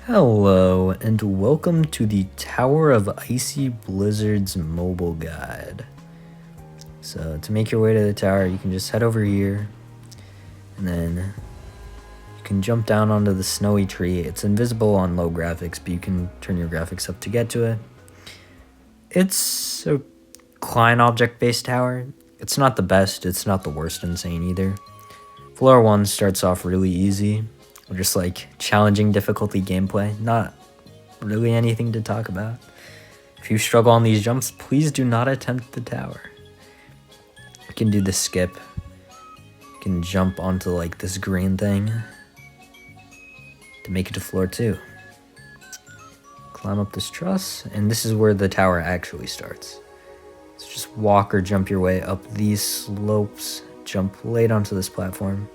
Hello, and welcome to the Tower of Icy Blizzards mobile guide. So to make your way to the tower, you can just head over here, and then you can jump down onto the snowy tree. It's invisible on low graphics, but you can turn your graphics up to get to it. It's a client object-based tower. It's not the best, it's not the worst insane either. Floor 1 starts off really easy, just like challenging difficulty gameplay, not really anything to talk about. If you struggle on these jumps, please do not attempt the tower. You can do the skip. You can jump onto like this green thing to make it to floor 2. Climb up this truss, and this is where the tower actually starts. So just walk or jump your way up these slopes, jump late onto this platform.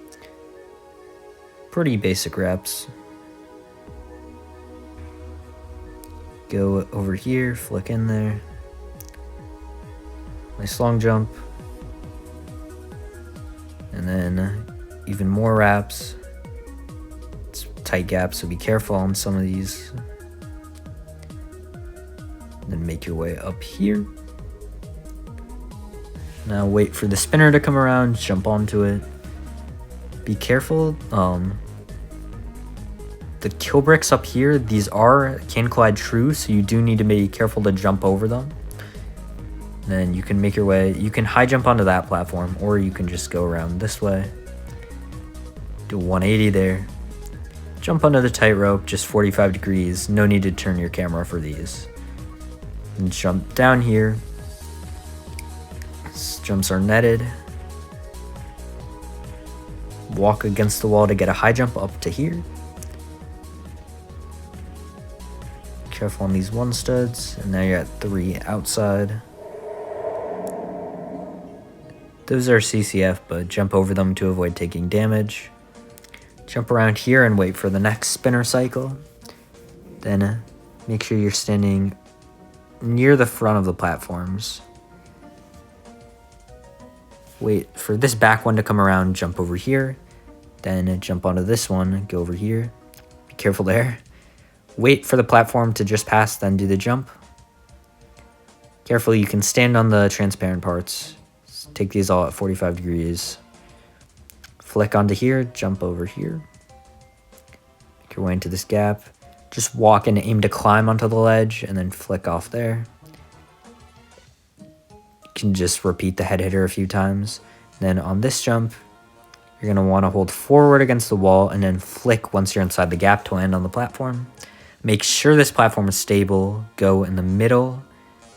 Pretty basic reps. Go over here, flick in there. Nice long jump. And then even more wraps. It's tight gaps, so be careful on some of these. And then make your way up here. Now wait for the spinner to come around, jump onto it. Be careful, the kill bricks up here, these can collide true, so you do need to be careful to jump over them. Then you can make your way, you can high jump onto that platform, or you can just go around this way. Do a 180 there. Jump onto the tightrope, just 45 degrees, no need to turn your camera for these. And jump down here. Jumps are netted. Walk against the wall to get a high jump up to here. Careful on these 1 studs, and now you're at 3 outside. Those are CCF, but jump over them to avoid taking damage. Jump around here and wait for the next spinner cycle. Then make sure you're standing near the front of the platforms. Wait for this back one to come around, jump over here. Then jump onto this one, go over here. Be careful there. Wait for the platform to just pass, then do the jump. Careful, you can stand on the transparent parts. Take these all at 45 degrees. Flick onto here, jump over here. Make your way into this gap. Just walk and aim to climb onto the ledge, and then flick off there. You can just repeat the head hitter a few times. Then on this jump, you're going to want to hold forward against the wall and then flick once you're inside the gap to land on the platform. Make sure this platform is stable. Go in the middle,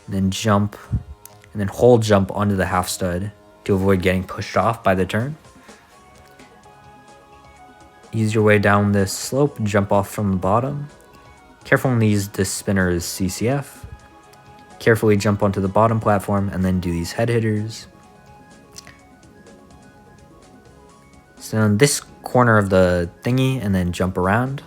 and then jump, and then hold jump onto the half stud to avoid getting pushed off by the turn. Ease your way down this slope, jump off from the bottom. Careful on these, this spinner is CCF. Carefully jump onto the bottom platform and then do these head hitters. So in this corner of the thingy, and then jump around.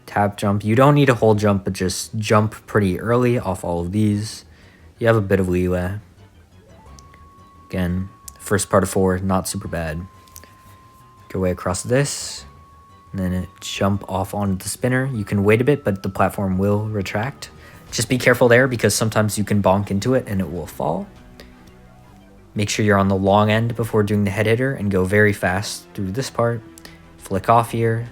Tap jump. You don't need a whole jump, but just jump pretty early off all of these. You have a bit of leeway. Again, first part of 4, not super bad. Make your way across this. And then jump off onto the spinner. You can wait a bit, but the platform will retract. Just be careful there, because sometimes you can bonk into it and it will fall. Make sure you're on the long end before doing the head hitter and go very fast through this part. Flick off here.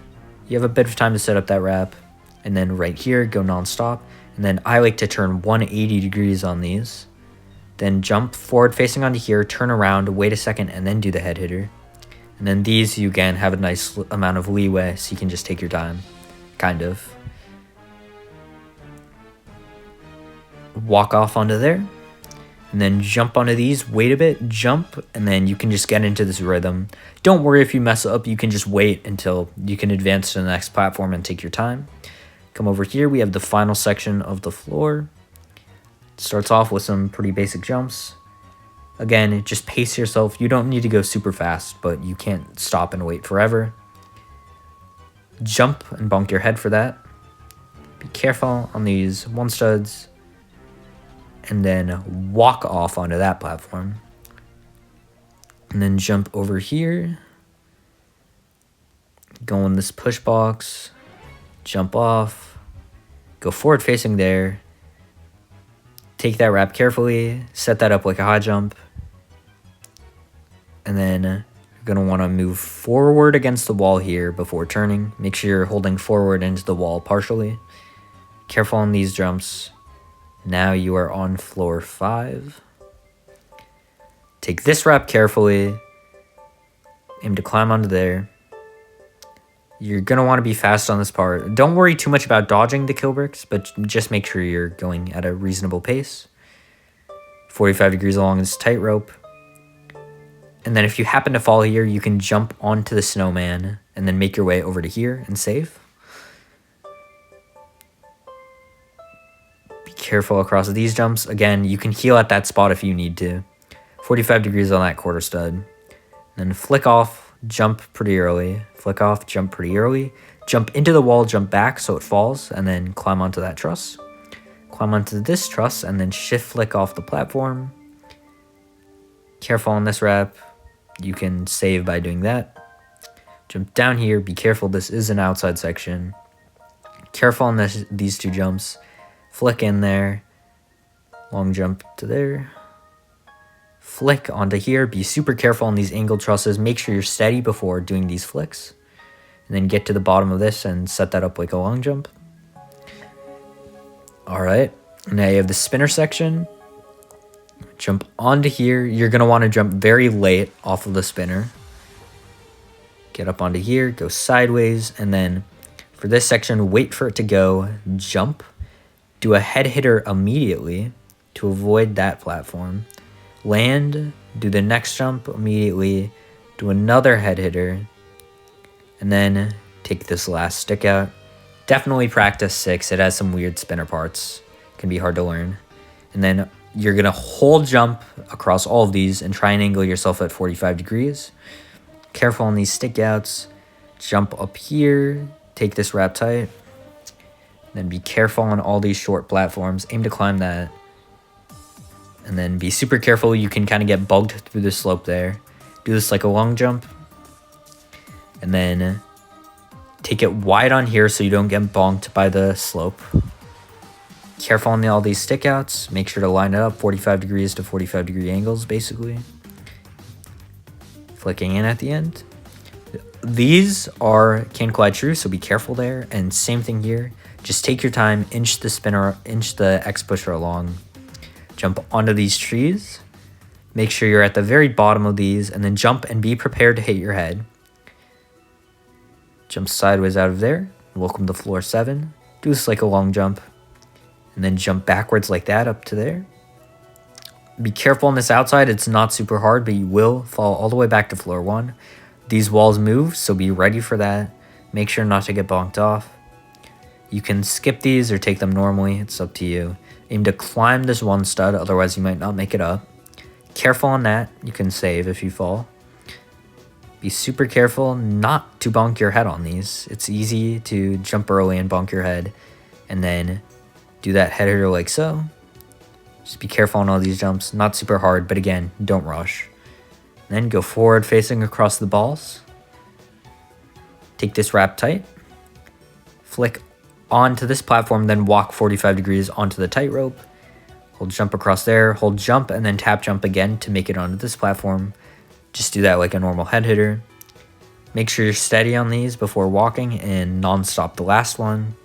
You have a bit of time to set up that wrap. And then right here, go non-stop. And then I like to turn 180 degrees on these. Then jump forward facing onto here, turn around, wait a second, and then do the head hitter. And then these, you again have a nice amount of leeway, so you can just take your time, kind of. Walk off onto there, and then jump onto these, wait a bit, jump, and then you can just get into this rhythm. Don't worry if you mess up, you can just wait until you can advance to the next platform and take your time. Come over here, we have the final section of the floor. It starts off with some pretty basic jumps. Again, just pace yourself. You don't need to go super fast, but you can't stop and wait forever. Jump and bonk your head for that. Be careful on these 1 studs. And then walk off onto that platform. And then jump over here. Go in this push box, jump off, go forward facing there. Take that wrap carefully, set that up like a high jump. And then you're going to want to move forward against the wall here before turning. Make sure you're holding forward into the wall partially. Careful on these jumps. Now you are on floor 5. Take this wrap carefully. Aim to climb onto there. You're going to want to be fast on this part. Don't worry too much about dodging the kill bricks, but just make sure you're going at a reasonable pace. 45 degrees along this tightrope. And then if you happen to fall here, you can jump onto the snowman and then make your way over to here and save. Be careful across these jumps. Again, you can heal at that spot if you need to. 45 degrees on that quarter stud. Then flick off, jump pretty early. Flick off, jump pretty early. Jump into the wall, jump back so it falls, and then climb onto that truss. Climb onto this truss, and then shift flick off the platform. Careful on this wrap. You can save by doing that. Jump down here. Be careful. This is an outside section. Careful on these 2 jumps. Flick in there. Long jump to there. Flick onto here. Be super careful on these angled trusses. Make sure you're steady before doing these flicks. And then get to the bottom of this and set that up like a long jump. Alright. Now you have the spinner section. Jump onto here. You're going to want to jump very late off of the spinner. Get up onto here. Go sideways. And then for this section, wait for it to go. Jump. Do a head hitter immediately to avoid that platform. Land. Do the next jump immediately. Do another head hitter. And then take this last stick out. Definitely practice 6. It has some weird spinner parts. It can be hard to learn. And then you're going to hold jump across all of these and try and angle yourself at 45 degrees. Careful on these stick outs. Jump up here. Take this wrap tight. Then be careful on all these short platforms. Aim to climb that. And then be super careful. You can kind of get bugged through the slope there. Do this like a long jump. And then take it wide on here so you don't get bonked by the slope. Careful on all these stick outs. Make sure to line it up 45 degrees to 45 degree angles, basically. Flicking in at the end. These can collide true, so be careful there. And same thing here. Just take your time, inch the X pusher along. Jump onto these trees. Make sure you're at the very bottom of these, and then jump and be prepared to hit your head. Jump sideways out of there. Welcome to floor 7. Do this like a long jump. And then jump backwards like that up to there. Be careful on this outside. It's not super hard, but you will fall all the way back to floor 1. These walls move, so be ready for that. Make sure not to get bonked off. You can skip these or take them normally. It's up to you. Aim to climb this one stud, otherwise you might not make it up. Careful on that. You can save if you fall. Be super careful not to bonk your head on these. It's easy to jump early and bonk your head. And then do that head hitter like so. Just be careful on all these jumps. Not super hard, but again, don't rush. Then go forward facing across the balls. Take this wrap tight. Flick onto this platform, then walk 45 degrees onto the tightrope. Hold jump across there, hold jump, and then tap jump again to make it onto this platform. Just do that like a normal head hitter. Make sure you're steady on these before walking and non-stop the last one.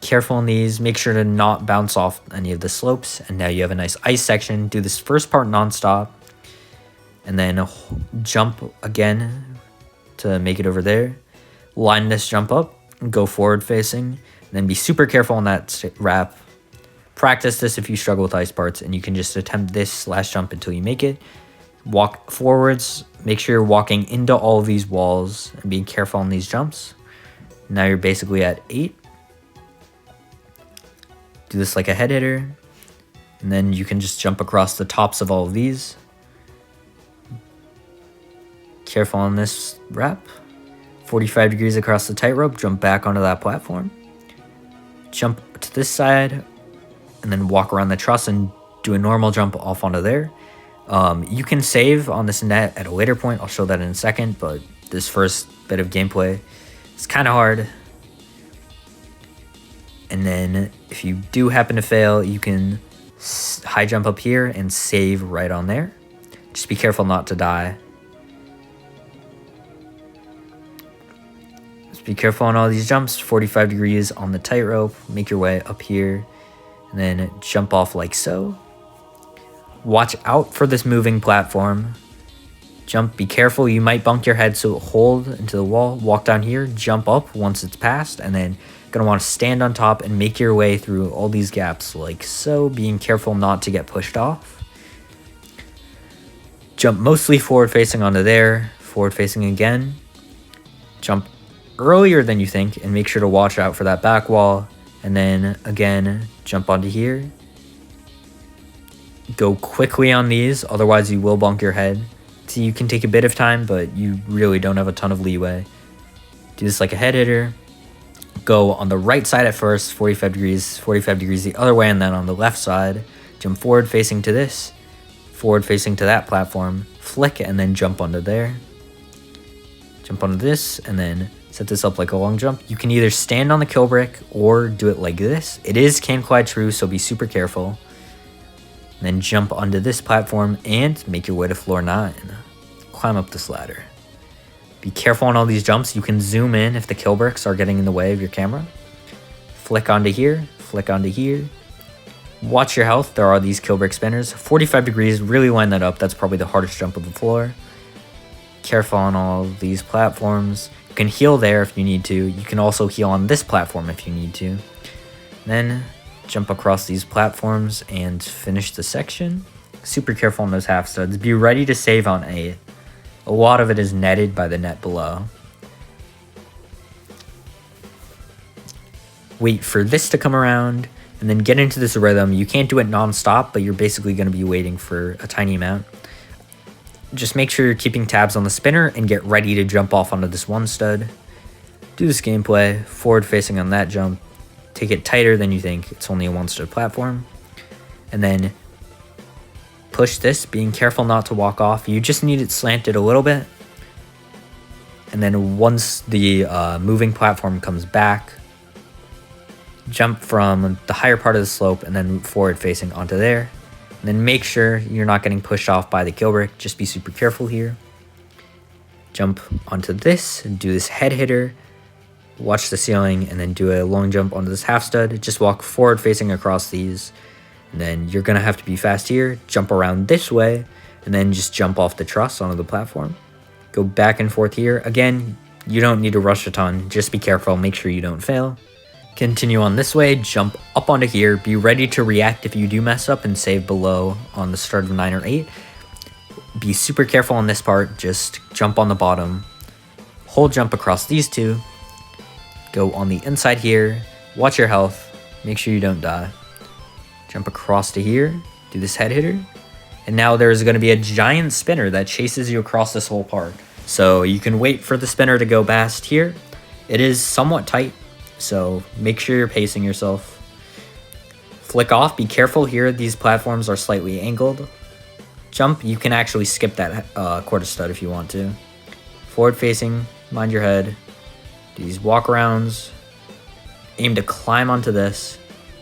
Careful on these. Make sure to not bounce off any of the slopes. And now you have a nice ice section. Do this first part non-stop. And then jump again to make it over there. Line this jump up. Go forward facing. And then be super careful on that wrap. Practice this if you struggle with ice parts. And you can just attempt this last jump until you make it. Walk forwards. Make sure you're walking into all of these walls. And being careful on these jumps. Now you're basically at 8. Do this like a head hitter. And then you can just jump across the tops of all of these. Careful on this wrap. 45 degrees across the tightrope. Jump back onto that platform. Jump to this side. And then walk around the truss and do a normal jump off onto there. You can save on this net at a later point. I'll show that in a second. But this first bit of gameplay. It's kind of hard. And then if you do happen to fail, you can high jump up here and save right on there. Just be careful not to die. Just be careful on all these jumps. 45 degrees on the tightrope. Make your way up here and then jump off like so. Watch out for this moving platform. Jump, be careful, you might bump your head, so hold into the wall, walk down here, jump up once it's passed, and then gonna want to stand on top and make your way through all these gaps like so, being careful not to get pushed off. Jump mostly forward facing onto there, forward facing again. Jump earlier than you think and make sure to watch out for that back wall, and then again, jump onto here. Go quickly on these, otherwise you will bonk your head. So you can take a bit of time, but you really don't have a ton of leeway. Do this like a head hitter. Go on the right side at first, 45 degrees the other way, and then on the left side, jump forward facing to this, forward facing to that platform, flick, and then jump onto there. Jump onto this, and then set this up like a long jump. You can either stand on the kill brick or do it like this. It is can't collide true, so be super careful. And then jump onto this platform and make your way to floor 9. Climb up this ladder. Be careful on all these jumps. You can zoom in if the kill bricks are getting in the way of your camera. Flick onto here, flick onto here. Watch your health. There are these kill brick spinners. 45 degrees, really line that up. That's probably the hardest jump of the floor. Careful on all these platforms. You can heal there if you need to. You can also heal on this platform if you need to. Then jump across these platforms and finish the section. Super careful on those half studs. Be ready to save on 8. A lot of it is netted by the net below. Wait for this to come around and then get into this rhythm. You can't do it non-stop, but you're basically going to be waiting for a tiny amount. Just make sure you're keeping tabs on the spinner and get ready to jump off onto this one stud. Do this gameplay, forward facing on that jump. Take it tighter than you think. It's only a one stud platform. And then push this, being careful not to walk off. You just need it slanted a little bit. And then once the moving platform comes back, jump from the higher part of the slope and then forward facing onto there. And then make sure you're not getting pushed off by the kill brick. Just be super careful here. Jump onto this and do this head hitter. Watch the ceiling and then do a long jump onto this half stud. Just walk forward facing across these. And then you're going to have to be fast here. Jump around this way and then just jump off the truss onto the platform. Go back and forth here. Again, you don't need to rush a ton. Just be careful. Make sure you don't fail. Continue on this way. Jump up onto here. Be ready to react if you do mess up and save below on the start of 9 or 8. Be super careful on this part. Just jump on the bottom. Hold jump across these two. Go on the inside here. Watch your health. Make sure you don't die. Jump across to here. Do this head hitter. And now there's going to be a giant spinner that chases you across this whole part. So you can wait for the spinner to go past here. It is somewhat tight, so make sure you're pacing yourself. Flick off. Be careful here. These platforms are slightly angled. Jump. You can actually skip that quarter stud if you want to. Forward facing. Mind your head. Do these walk arounds. Aim to climb onto this.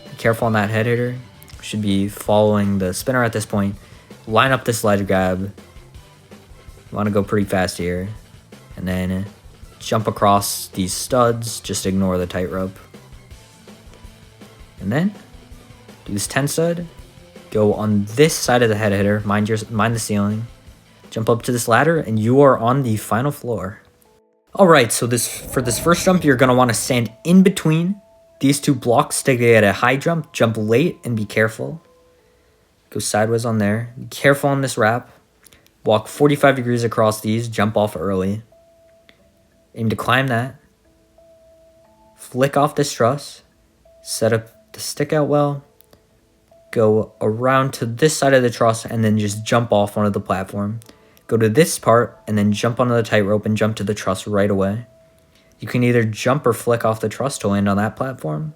Be careful on that head hitter. Should be following the spinner at this point. Line up this ledge grab. Want to go pretty fast here. And then jump across these studs. Just ignore the tightrope. And then do this 10 stud. Go on this side of the head hitter. Mind the ceiling. Jump up to this ladder and you are on the final floor. Alright, so for this first jump, you're going to want to stand in between these two blocks to get a high jump. Jump late and be careful. Go sideways on there. Be careful on this wrap. Walk 45 degrees across these. Jump off early. Aim to climb that. Flick off this truss. Set up the stick out well. Go around to this side of the truss and then just jump off onto the platform. Go to this part and then jump onto the tightrope and jump to the truss right away. You can either jump or flick off the truss to land on that platform.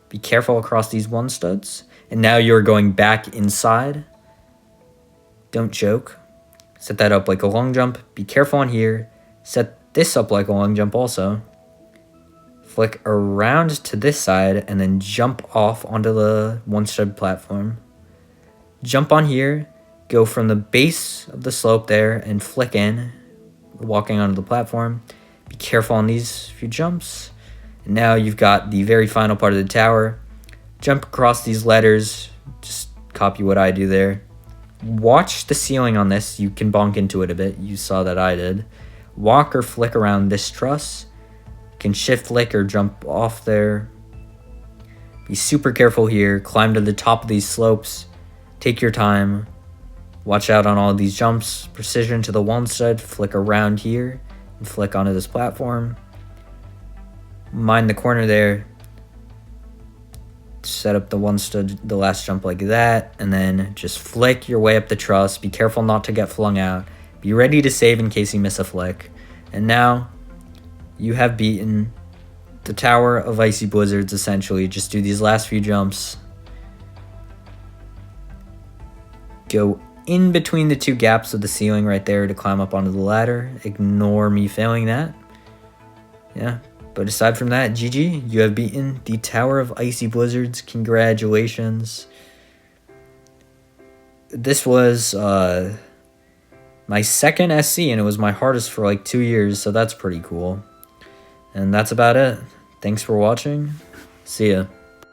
Be careful across these one studs. And now you're going back inside. Don't choke. Set that up like a long jump. Be careful on here. Set this up like a long jump also. Flick around to this side and then jump off onto the one-stud platform. Jump on here, go from the base of the slope there and flick in, walking onto the platform. Be careful on these few jumps. And now you've got the very final part of the tower. Jump across these letters, just copy what I do there. Watch the ceiling on this, you can bonk into it a bit, you saw that I did. Walk or flick around this truss. You can shift flick or jump off there. Be super careful here, climb to the top of these slopes. Take your time. Watch out on all of these jumps. Precision to the one stud. Flick around here and flick onto this platform. Mind the corner there. Set up the one stud, the last jump like that, and then just flick your way up the truss. Be careful not to get flung out. Be ready to save in case you miss a flick. And now you have beaten the Tower of Icy Blizzards, essentially. Just do these last few jumps. Go in between the two gaps of the ceiling right there to climb up onto the ladder. Ignore me failing that. Yeah, but aside from that, GG, you have beaten the Tower of Icy Blizzards. Congratulations. This was my second SC, and it was my hardest for like 2 years, so that's pretty cool. And that's about it. Thanks for watching. See ya.